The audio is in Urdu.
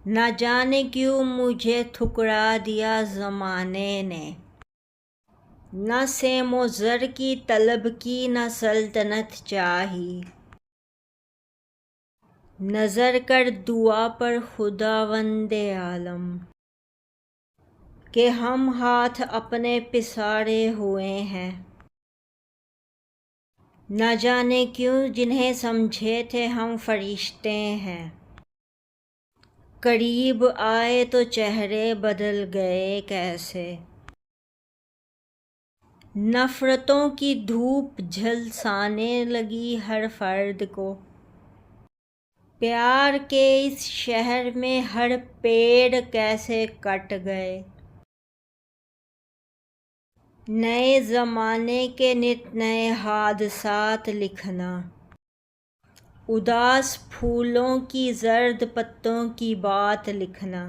نہ جانے کیوں مجھے ٹھکرا دیا زمانے نے، نہ سیم و زر کی طلب کی نہ سلطنت چاہی، نظر کر دعا پر خداوند عالم کہ ہم ہاتھ اپنے پسارے ہوئے ہیں۔ نہ جانے کیوں جنہیں سمجھے تھے ہم فرشتے ہیں، قریب آئے تو چہرے بدل گئے کیسے۔ نفرتوں کی دھوپ جھلسانے لگی ہر فرد کو، پیار کے اس شہر میں ہر پیڑ کیسے کٹ گئے۔ نئے زمانے کے نت نئے حادثات لکھنا، اداس پھولوں کی زرد پتوں کی بات لکھنا،